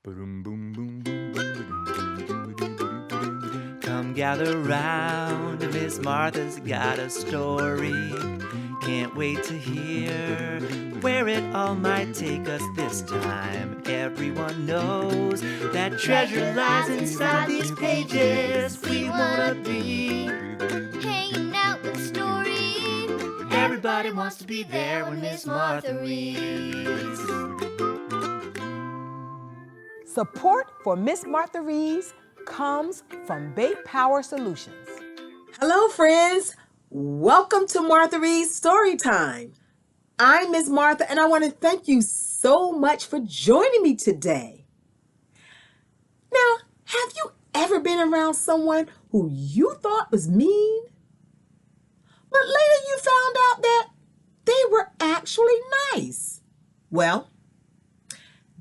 Come gather round, Miss Martha's got a story. Can't wait to hear where it all might take us this time. Everyone knows that treasure lies inside these pages. We wanna be hanging out with stories. Everybody wants to be there when Miss Martha reads. Support for Miss Martha Reads comes from Bay Power Solutions. Hello, friends. Welcome to Martha Reads Story Time. I'm Miss Martha, and I want to thank you so much for joining me today. Now, have you ever been around someone who you thought was mean, but later you found out that they were actually nice? Well,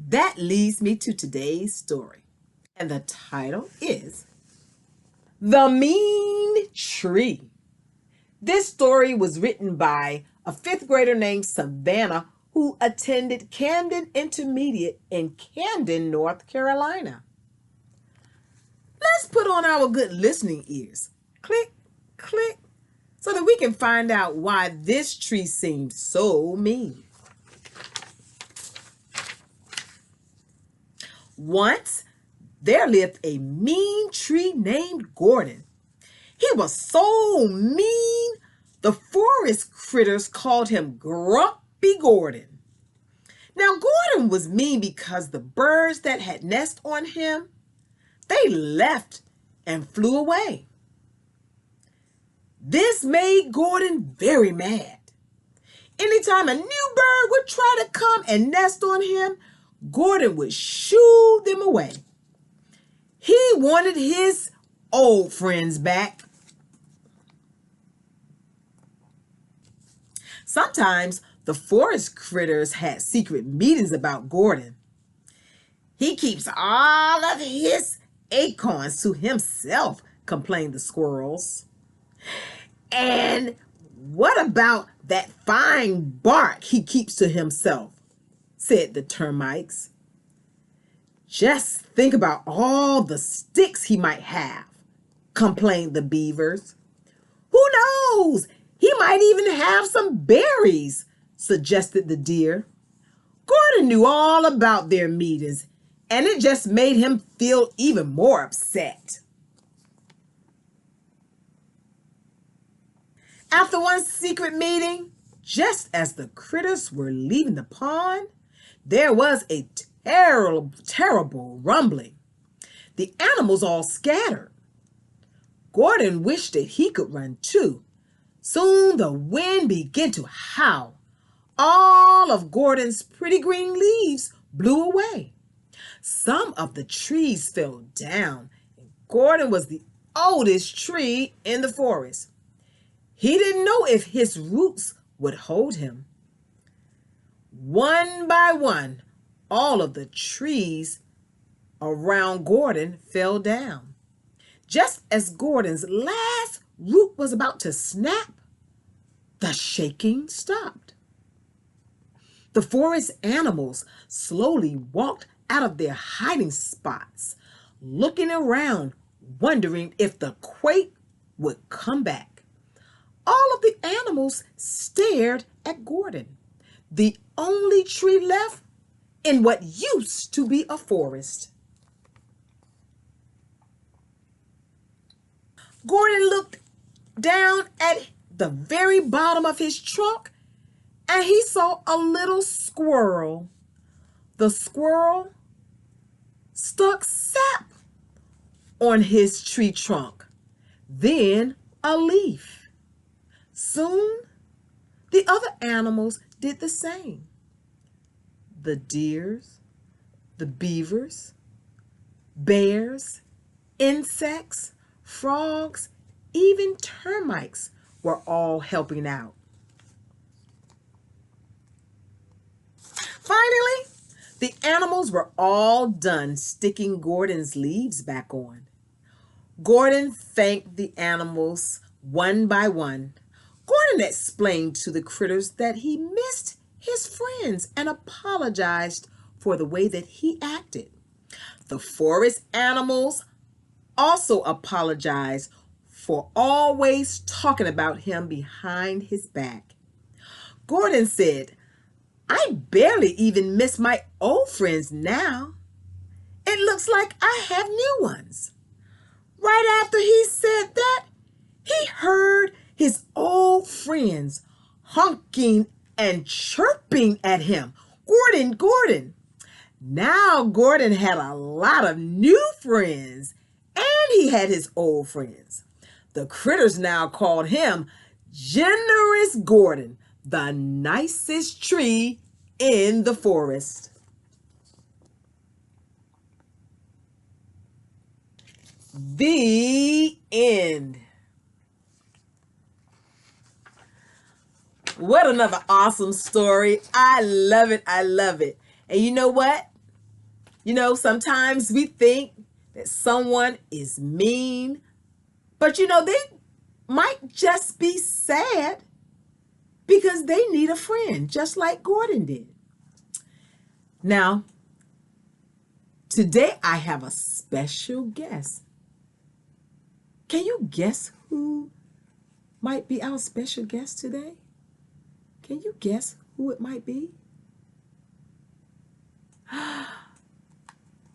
that leads me to today's story, and the title is The Mean Tree. This story was written by a fifth grader named Savanna who attended Camden Intermediate in Camden, North Carolina. Let's put on our good listening ears. Click, click, so that we can find out why this tree seems so mean. Once, there lived a mean tree named Gordon. He was so mean, the forest critters called him Grumpy Gordon. Now, Gordon was mean because the birds that had nest on him, they left and flew away. This made Gordon very mad. Anytime a new bird would try to come and nest on him, Gordon would shoo them away. He wanted his old friends back. Sometimes the forest critters had secret meetings about Gordon. He keeps all of his acorns to himself, complained the squirrels. And what about that fine bark he keeps to himself? Said the termites. Just think about all the sticks he might have, complained the beavers. Who knows? He might even have some berries, suggested the deer. Gordon knew all about their meetings, and it just made him feel even more upset. After one secret meeting, just as the critters were leaving the pond, there was a terrible rumbling. The animals all scattered. Gordon wished that he could run too. Soon the wind began to howl. All of Gordon's pretty green leaves blew away. Some of the trees fell down, and Gordon was the oldest tree in the forest. He didn't know if his roots would hold him. One by one, all of the trees around Gordon fell down. Just as Gordon's last root was about to snap, the shaking stopped. The forest animals slowly walked out of their hiding spots, looking around, wondering if the quake would come back. All of the animals stared at Gordon, the only tree left in what used to be a forest. Gordon looked down at the very bottom of his trunk, and he saw a little squirrel. The squirrel stuck sap on his tree trunk, then a leaf. Soon, the other animals did the same. The deers, the beavers, bears, insects, frogs, even termites were all helping out. Finally, the animals were all done sticking Gordon's leaves back on. Gordon thanked the animals one by one. Gordon explained to the critters that he missed his friends and apologized for the way that he acted. The forest animals also apologized for always talking about him behind his back. Gordon said, "I barely even miss my old friends now. It looks like I have new ones." Right after he said that, he heard his old friends honking and chirping at him. "Gordon, Gordon." Now Gordon had a lot of new friends, and he had his old friends. The critters now called him Generous Gordon, the nicest tree in the forest. The end. What another awesome story. I love it. I love it. And you know what? Sometimes we think that someone is mean, but they might just be sad because they need a friend, just like Gordon did. Now, today I have a special guest. Can you guess who might be our special guest today? Can you guess who it might be?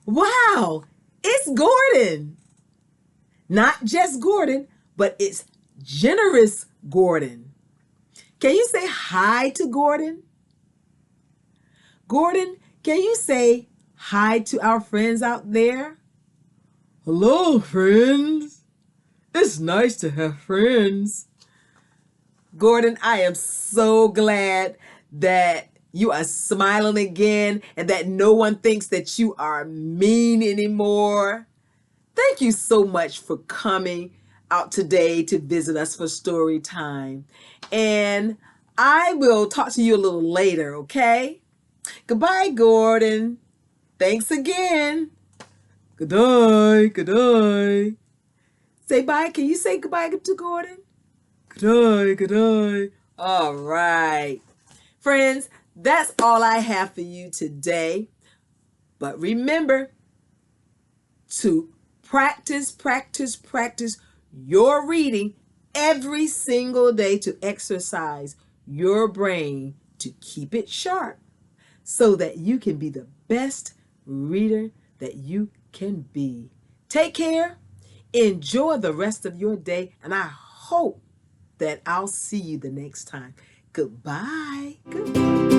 Wow, it's Gordon. Not just Gordon, but it's Generous Gordon. Can you say hi to Gordon? Gordon, can you say hi to our friends out there? Hello, friends. It's nice to have friends. Gordon, I am so glad that you are smiling again and that no one thinks that you are mean anymore. Thank you so much for coming out today to visit us for story time. And I will talk to you a little later, okay? Goodbye, Gordon. Thanks again. Good day, good day. Say bye. Can you say goodbye to Gordon? Good day, good day. All right. Friends, that's all I have for you today. But remember to practice your reading every single day to exercise your brain to keep it sharp so that you can be the best reader that you can be. Take care. Enjoy the rest of your day, and I hope that I'll see you the next time. Goodbye. Goodbye.